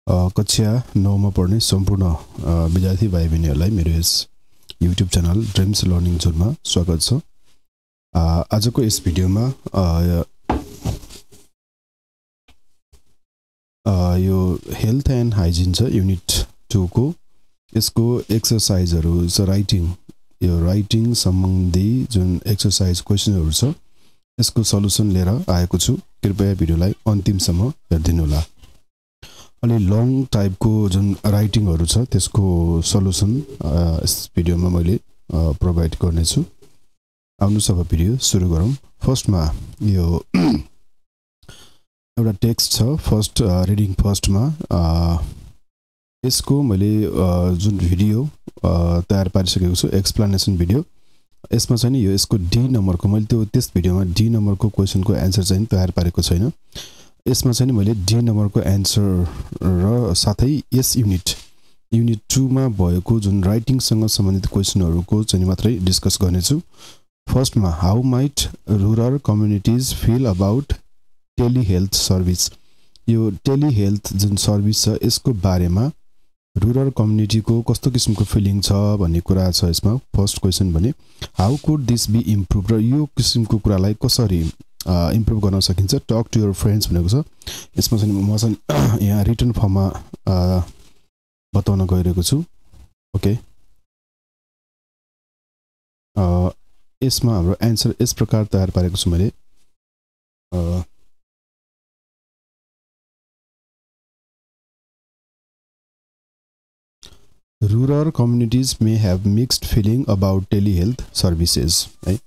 कक्षा 9 मा पढ्ने सम्पूर्ण विद्यार्थी भाइ बहिनीहरूलाई मेरो यस YouTube च्यानल ड्रिम्स लर्निङ जोनमा स्वागत छ। आजको यस भिडियोमा यो हेल्थ एन्ड हाइजिन छ युनिट 2 को यसको एक्सरसाइजहरु छ राइटिङ सम्बन्धी जुन एक्सरसाइज क्वेशनहरु छ यसको सल्युसन लिएर आएको छु। कृपया भिडियोलाई अन्तिमसम्म हेर्दिनु होला। अलि लङ टाइपको जुन राइटिङहरु छ त्यसको सल्युसन यस भिडियोमा मैले प्रोवाइड गर्ने छु। आउनुस् अब भिडियो सुरु गरौँ। फर्स्टमा यो एउटा टेक्स्ट छ फर्स्ट रिडिङ फर्स्टमा यसको मैले जुन भिडियो तयार पारिसकेको छु एक्सप्लेनेसन भिडियो। यसमा चाहिँ नि यो यसको डी नम्बरको मैले त्यो त्यस भिडियोमा डी नम्बरको क्वेशनको आन्सर चाहिँ तयार पारेको छैन। यसमा चाहिँ मैले डी नम्बरको आन्सर र साथै यस युनिट 2 मा भएको जुन राइटिङ सँग सम्बन्धित क्वेशनहरुको चाहिँ मात्रै डिस्कस गर्ने छु। फर्स्टमा how might rural communities feel about telehealth service. यो टेलिहेल्थ जुन सर्भिस छ यसको बारेमा रुरल कम्युनिटीको कस्तो किसिमको फिलिङ छ भन्ने कुरा छ यसमा। फर्स्ट क्वेशन भने how could this be improve, र यो किसिमको कुरालाई कसरी इम्प्रुभ गर्न सकिन्छ। टक टु योर फ्रेन्ड्स भनेको छ। यसमा चाहिँ म चाहिँ यहाँ रिटन फर्ममा बताउन गइरहेको छु। ओके, यसमा हाम्रो आन्सर यस प्रकार तयार पारेको छु मैले। Rural communities may have mixed feeling about telehealth services. है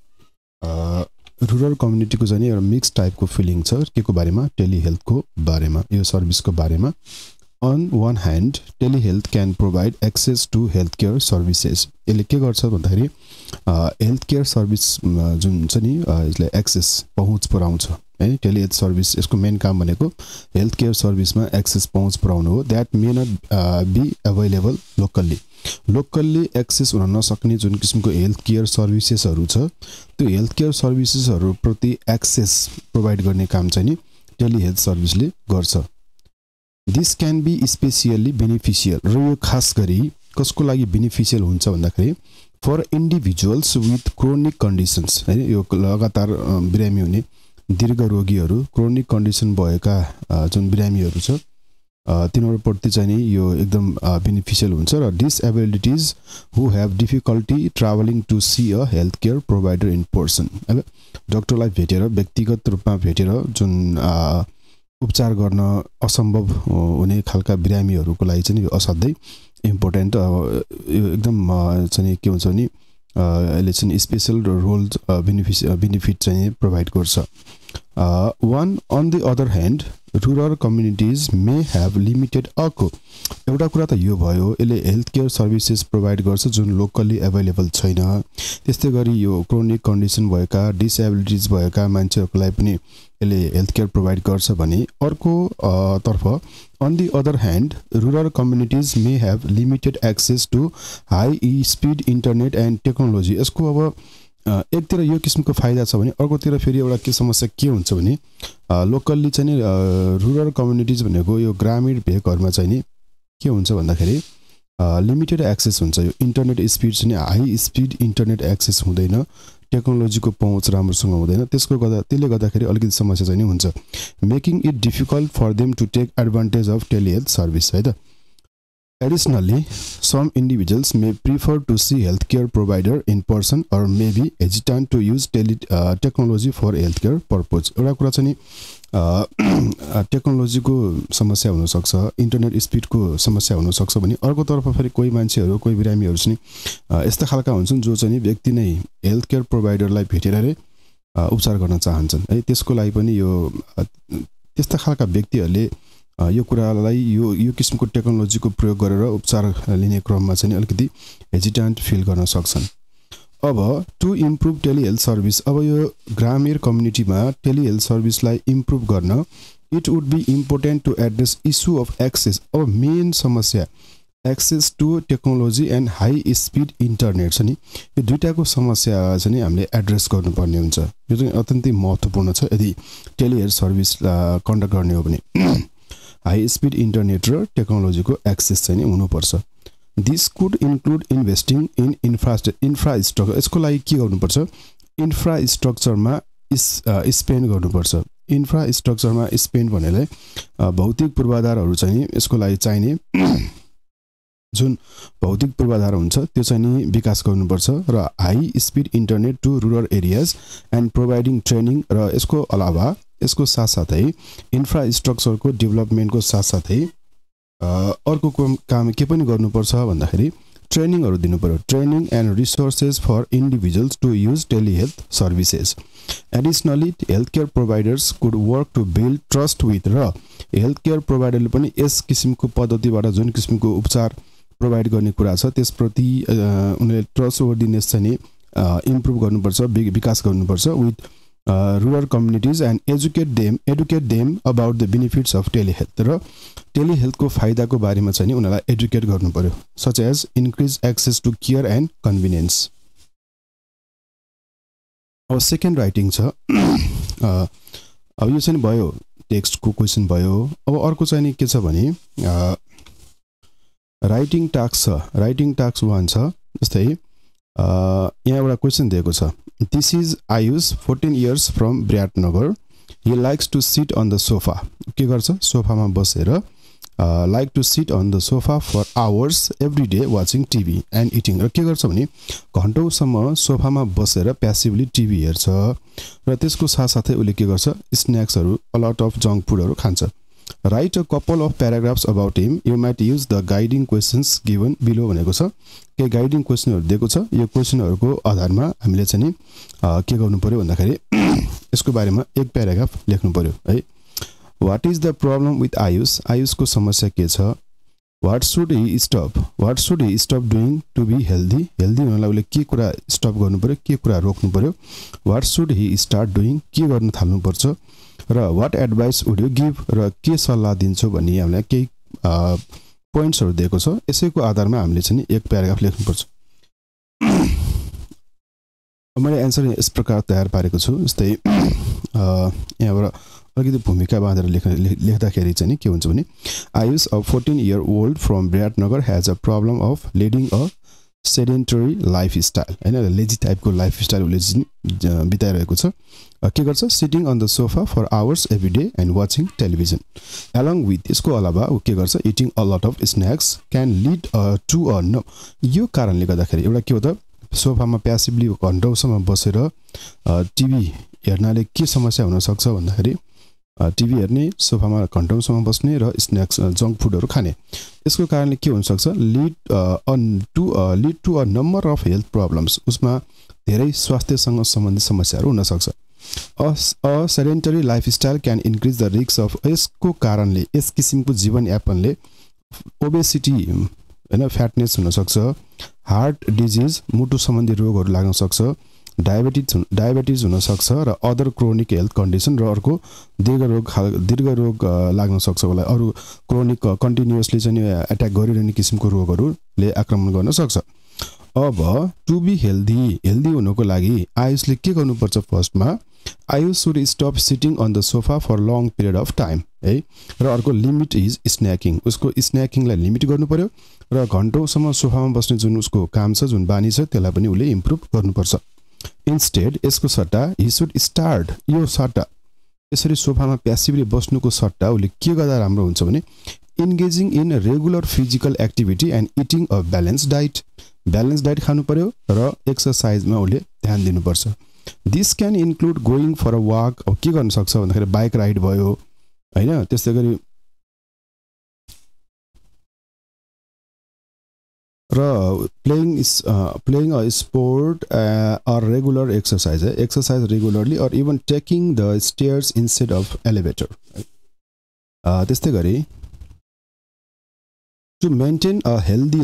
रुरल कम्युनिटी को चाहिँ एउटा मिक्स टाइपको फिलिङ छ के को बारेमा, टेलिहेल्थ को बारेमा, यो सर्भिस को बारेमा। On one hand, telehealth can provide access to healthcare services. यसले के गर्छ भन्दाखेरि हेल्थकेयर सर्भिस जुन छ नि यसले एक्सेस पहुँच पुर्याउँछ है। टेलिहेल्थ सर्भिस यसको मेन काम भनेको हेल्थकेयर सर्भिसमा एक्सेस पहुँच पुर्याउनु हो। That may not be available locally access हुन नसक्ने जुन किसिमको हेल्थकेयर सर्भिसेसहरु छ त्यो हेल्थकेयर सर्भिसेसहरु प्रति एक्सेस प्रोवाइड गर्ने काम चाहिँ नि टेलिहेल्थ सर्भिसले गर्छ। This can be specially beneficial, र यो खास गरी कसको लागि बेनिफिशियल हुन्छ भन्दाखेरि for individuals with chronic conditions हैन। यो लगातार बिरामी हुने दीर्घ रोगीहरु, क्रोनिक कन्डिसन भएका जुन बिरामीहरु छ तिनीहरु प्रति चाहिँ नि यो एकदम बेनिफिशियल हुन्छ। र disabilities who have difficulty travelling to see a healthcare provider in person. अब डाक्टरलाई भेटेर व्यक्तिगत रूपमा भेटेर जुन उपचार गर्न असम्भव हुने खालका बिरामीहरुको लागि चाहिँ यो असाध्यै इम्पोर्टेन्ट यो एकदम चाहिँ के हुन्छ भने यसले चाहिँ स्पेशल रोल बेनिफिट चाहिँ प्रोवाइड गर्छ। one on the other hand, rural communities may have limited अर्को एउटा कुरा त यो भयो यसले हेल्थकेयर सर्भिसेस प्रोवाइड गर्छ जुन लोकली अवेलेबल छैन। त्यस्तै गरी यो क्रोनिक कन्डिसन भएका डिसेबिलिटीज भएका मान्छेहरुको लागि पनि यसले हेल्थकेयर प्रोवाइड गर्छ भने अर्को तर्फ on the other hand, rural communities may have limited access to high speed internet and technology. यसको अब एकतिर यो किसिमको फाइदा छ भने अर्कोतिर फेरि एउटा के समस्या के हुन्छ भने लोकल्ली चाहिँ नि रुरल कम्युनिटीज भनेको यो ग्रामीण भेगहरुमा चाहिँ नि के हुन्छ भन्दाखेरि लिमिटेड एक्सेस हुन्छ। यो इन्टरनेट स्पिड चाहिँ हाई स्पिड इन्टरनेट एक्सेस हुँदैन, टेक्नोलोजीको पहुँच राम्रोसँग हुँदैन। त्यसले गर्दाखेरि अलिकति समस्या चाहिँ नि हुन्छ। Making it difficult for them to take advantage of telehealth service है त। Additionally, some individuals may prefer to see healthcare provider in person or may be hesitant to use technology for healthcare purpose. एउटा कुरा चाहिँ नि टेक्नोलोजीको समस्या हुन सक्छ, इन्टरनेट स्पिडको समस्या हुन सक्छ भने अर्कोतर्फ फेरि कोही मान्छेहरु कोही बिरामीहरु चाहिँ यस्ता खालका हुन्छन् जो चाहिँ व्यक्ति नै हेल्थकेयर प्रोवाइडरलाई भेटेर उपचार गर्न चाहन्छन् है। त्यसको लागि पनि यो त्यस्ता खालका व्यक्तिहरुले यो कुरालाई यो किसिमको टेक्नोलोजीको प्रयोग गरेर उपचार लिने क्रममा चाहिँ अलिकति हेजिटेन्ट फिल गर्न सक्छन्। अब टु इम्प्रुभ टेलिहेल्थ सर्भिस, अब यो ग्रामीण कम्युनिटीमा टेलिहेल्थ सर्भिसलाई इम्प्रुभ गर्न it would be important to address issue of access. अब मेन समस्या access to technology and high speed internet छ नि, यो दुईटाको समस्या चाहिँ हामीले एड्रेस गर्नुपर्ने हुन्छ। यो चाहिँ अत्यन्तै महत्त्वपूर्ण छ यदि टेलिहेल्थ सर्भिस कन्डक्ट गर्ने हो भने। हाई स्पिड इन्टरनेट र टेक्नोलोजीको एक्सेस चाहिँ नि हुनुपर्छ। This could include investing in infrastructure. यसको लागि के गर्नुपर्छ? इन्फ्रास्ट्रक्चरमा स्पेन्ड गर्नुपर्छ। इन्फ्रास्ट्रक्चरमा स्पेन्ड भन्नेलाई भौतिक पूर्वाधारहरू चाहिँ यसको लागि चाहिने जुन भौतिक पूर्वाधार हुन्छ त्यो चाहिँ नि विकास गर्नुपर्छ र high speed internet to rural areas and providing training र यसको अलावा यसको साथसाथै इन्फ्रास्ट्रक्चरको डेभलपमेन्टको साथसाथै अर्को काम के पनि गर्नुपर्छ भन्दाखेरि ट्रेनिङहरू दिनु पर्यो। Training and resources for individuals to use telehealth services. Additionally health care providers could work to build trust with र हेल्थ केयर प्रोभाइडरले पनि यस किसिमको पद्धतिबाट जुन किसिमको उपचार प्रोभाइड गर्ने कुरा छ त्यसप्रति उनीहरूले ट्रस्ट वर्दिनेस चाहिँ इम्प्रुभ गर्नुपर्छ, विकास गर्नुपर्छ with rural communities and educate them about the benefits of telehealth. र टेलिहेल्थको फाइदाको बारेमा चाहिँ नि उनीहरूलाई एडुकेट गर्नु पर्यो, such as increase access to care and convenience. अब सेकेन्ड राइटिङ छ। अब यो चाहिँ भयो टेक्स्टको क्वेसन भयो। अब अर्को चाहिँ नि के छ भने राइटिङ टास्क छ। राइटिङ टास्क 1 छ। जस्तै यहाँ एउटा क्वेसन दिएको छ। This is Ayush 14 years from Biratnagar. He likes to sit on the sofa. के गर्छ? सोफामा बसेर like to sit on the sofa for hours every day watching TV and eating. र के गर्छ भने घन्टौँसम्म सोफामा बसेर प्यासिभली टिभी हेर्छ र त्यसको साथसाथै उसले के गर्छ? स्न्याक्सहरू, अलट अफ जङ्क फुडहरू खान्छ। Write a couple of paragraphs about him. You might use the guiding questions given below भनेको छ। केही गाइडिङ क्वेसनहरू दिएको छ। यो क्वेसनहरूको आधारमा हामीले चाहिँ नि के गर्नु पर्यो भन्दाखेरि यसको बारेमा एक प्याराग्राफ लेख्नु पर्यो है। What is the problem with Ayush? आयुषको समस्या के छ? What should he stop doing to be healthy? Healthy हुनलाई उसले के कुरा स्टप गर्नु पर्यो, के कुरा रोक्नु पर्यो? What should he start doing? के गर्न थाल्नुपर्छ? र what advice would you give? र के सल्लाह दिन्छौ भन्ने हामीलाई केही पोइन्ट्सहरू दिएको छ। यसैको आधारमा हामीले चाहिँ एक प्याराग्राफ लेख्नुपर्छ। मैले एन्सर यस प्रकार तयार पारेको छु। जस्तै यहाँबाट अलिकति भूमिका बाँधेर लेख्दाखेरि चाहिँ नि के हुन्छ भने Ayush a 14 year old from Biratnagar has a problem of leading a sedentary lifestyle. होइन, लेजी टाइपको लाइफस्टाइल उसले बिताइरहेको छ। के गर्छ? Sitting on the sofa for hours every day and watching television along with. यसको अलावा ऊ के गर्छ? Eating a lot of snacks can lead to a no. यो कारणले गर्दाखेरि एउटा के हो त, सोफामा प्यासिभली घन्टौँसम्म बसेर टिभी हेर्नाले के समस्या हुनसक्छ भन्दाखेरि टिभी हेर्ने, सोफामा घन्टौँसम्म बस्ने र स्न्याक्स जङ्क फुडहरू खाने, यसको कारणले के हुनसक्छ? Lead to a number of health problems. उसमा धेरै स्वास्थ्यसँग सम्बन्धित समस्याहरू हुनसक्छ। A sedentary lifestyle can increase the risk of. यसको कारणले, यस किसिमको जीवन यापनले ओबेसिटी होइन, फ्याटनेस हुनसक्छ, हार्ट डिजिज मुटु सम्बन्धी रोगहरू लाग्न सक्छ, डायबिटिज हुनसक्छ र अदर क्रोनिक हेल्थ कन्डिसन र अर्को दीर्घ रोग लाग्न सक्छ। उसलाई अरू क्रोनिक कन्टिन्युसली चाहिँ एट्याक गरिरहने किसिमको रोगहरूले आक्रमण गर्न सक्छ। अब टु बी हेल्दी हुनको लागि आयुषले के गर्नुपर्छ? फर्स्टमा Ayush should stop sitting on the sofa for long period of time है। र अर्को लिमिट इज स्न्याकिङ। उसको स्न्याकिङलाई लिमिट गर्नु पर्यो र घन्टौँसम्म सोफामा बस्ने जुन उसको काम छ, जुन बानी छ, त्यसलाई पनि उसले इम्प्रुभ गर्नुपर्छ। इन्स्टेड यसको सट्टा ही सुड स्टार्ट। यो सट्टा यसरी सोफामा प्यासिभली बस्नुको सट्टा उसले के गर्दा राम्रो हुन्छ भने engaging in regular physical activity and eating a balance diet खानु पर्यो र एक्सर्साइजमा उसले ध्यान दिनुपर्छ। This can include going for a walk. अब के गर्न सक्छ भन्दाखेरि बाइक राइड भयो होइन, त्यस्तै गरी र playing a sport or regular exercise है, exercise regularly or even taking the stairs instead of elevator. त्यस्तै गरी to maintain a healthy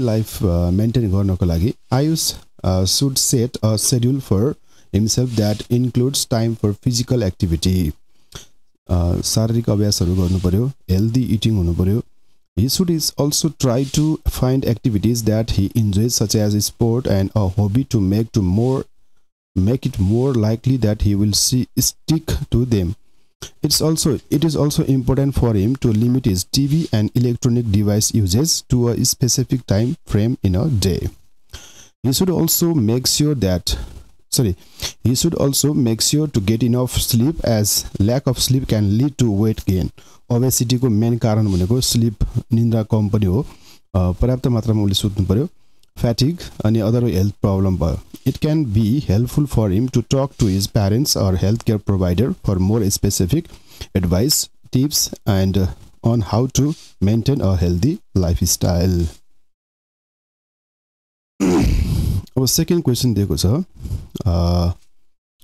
life maintain गर्नको लागि Ayush should set a schedule for himself that includes time for physical activity. शारीरिक अभ्यासहरू गर्नु पर्यो, healthy eating हुनु पर्यो। He should also try to find activities that he enjoys, such as sport and a hobby, to make it more likely that he will stick to them. It is also important for him to limit his TV and electronic device usage to a specific time frame in a day. He should also make sure to get enough sleep, as lack of sleep can lead to weight gain. Obesity को main कारण भनेको sleep, निन्द्रा कम पनि हो, पर्याप्त मात्रामा उले सुत्नु पर्यो, fatigue अनि other health problem भयो. It can be helpful for him to talk to his parents or healthcare provider for more specific advice, tips and on how to maintain a healthy lifestyle. अब second question दिएको छ,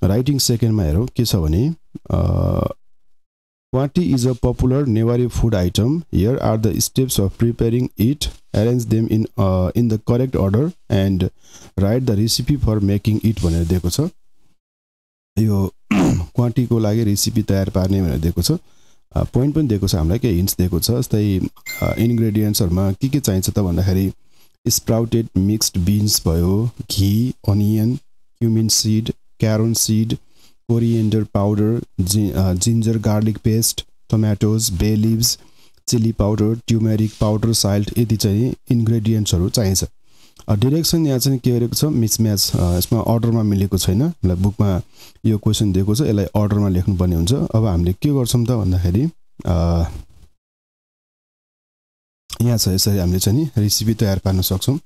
writing सेकेन्डमा हेरौँ के छ भने, Kwati is a popular Newari food item. Here are the steps of preparing it. Arrange them in the correct order and write the recipe for making it भनेर दिएको छ. यो क्वाटी को लागि रेसिपी तयार पार्ने भनेर दिएको छ. पोइन्ट पनि दिएको छ, हामीलाई के हिन्ट्स दिएको छ, जस्तै इन्ग्रेडिएन्ट्सहरुमा के चाहिन्छ त भन्दाखेरि sprouted mixed beans भयो, घी, onion, cumin seed, carom seed, coriander powder, ginger garlic paste, tomatoes, bay leaves, chili powder, turmeric powder, salt, यति चाहिँ इन्ग्रेडिएन्ट्सहरु चाहिन्छ. डाइरेक्सन यहाँ चाहिँ के गरेको छ, मिसम्याच, यसमा अर्डरमा मिलेको छैन. मलाई बुकमा यो क्वेशन दिएको छ, यसलाई अर्डरमा लेख्नु पर्ने हुन्छ. अब हामीले के गर्छौं त भन्दाखेरि यहाँ छ, यसरी हामीले चाहिँ नि रेसिपी तयार पार्न सक्छौं.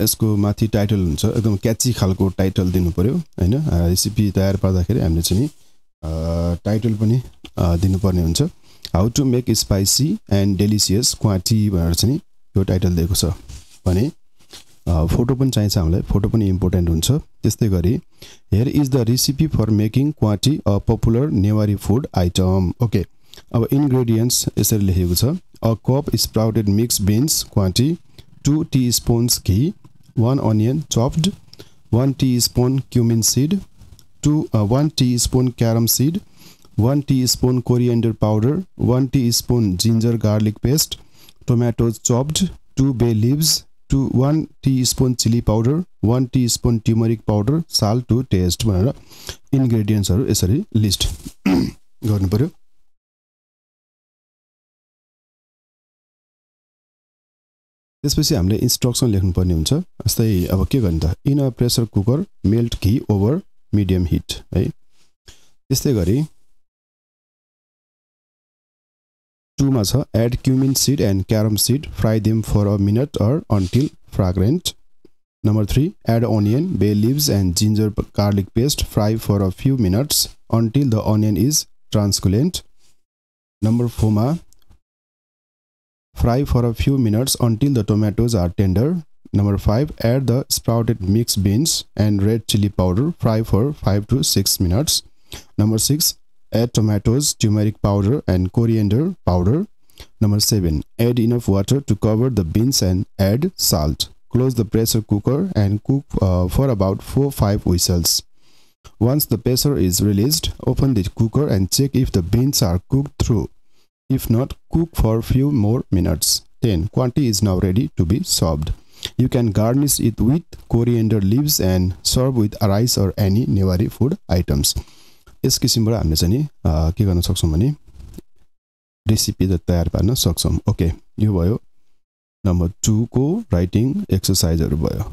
यसको माथि टाइटल हुन्छ, एकदम क्याची खालको टाइटल दिनु पर्यो हैन. रेसिपी तयार पार्दाखेरि हामीले चाहिँ नि टाइटल पनि दिनुपर्ने हुन्छ. How to make spicy and delicious kwati भनेर चाहिँ यो टाइटल दिएको छ भने फोटो पनि चाहिन्छ हामीलाई, फोटो पनि इम्पोर्टेन्ट हुन्छ. त्यस्तै गरी here is the recipe for making kwati a popular Newari food item. Okay, अब इन्ग्रेडिएन्ट्स यसरी लेखेको छ. A cup sprouted mixed beans quantity, 2 teaspoons ghee, 1 onion chopped, 1 teaspoon cumin seed, 1 teaspoon carom seed, 1 teaspoon coriander powder, 1 teaspoon ginger garlic paste, tomatoes chopped, 2 bay leaves, 1 teaspoon chili powder, 1 teaspoon turmeric powder, salt to taste भनेर इन्ग्रेडिएन्ट्सहरु यसरी list गर्नु पर्यो. त्यसपछि हामीले instruction लेख्नु पर्ने हुन्छ. जस्तै अब के गर्ने त, in a pressure cooker melt ghee over medium heat है. त्यस्तै गरी 2 मा छ, add cumin seed and carom seed, fry them for a minute or until fragrant. Number 3, add onion, bay leaves and ginger garlic paste, fry for a few minutes until the onion is translucent. Number 4 मा, fry for a few minutes until the tomatoes are tender. Number 5, add the sprouted mixed beans and red chili powder, fry for 5 to 6 minutes. Number 6, add tomatoes, turmeric powder and coriander powder. Number 7, add enough water to cover the beans and add salt. Close the pressure cooker and cook for about 4-5 whistles. Once the pressure is released, open the cooker and check if the beans are cooked through. If not, cook for few more minutes. 10. Quanti is now ready to be served. You can garnish it with coriander leaves and serve with rice or any Newari food items. यस किसिमबाट हामीले चाहिँ के गर्न सक्छौं भने recipe तयार पार्न सक्छौं. ओके, यो भयो नम्बर 2 को राइटिङ एक्सरसाइजहरु भयो.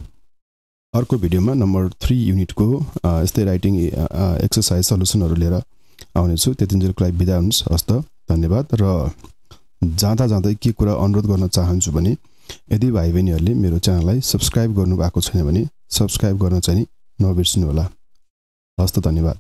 अर्को भिडियोमा नम्बर 3 युनिटको यस्तै राइटिङ एक्सरसाइज सल्युसनहरु लिएर आउने छु. त्यतिन्जेलको लागि बिदा हुनुस्. हस्त, धन्यवाद. र जाँदै के कुरा अनुरोध गर्न चाहन्छु भने यदि भाइ बहिनीहरुले मेरो च्यानललाई सब्स्क्राइब गर्नु भएको छैन भने सब्स्क्राइब गर्न चाहिँ नबिर्सनु होला. हस्त, धन्यवाद.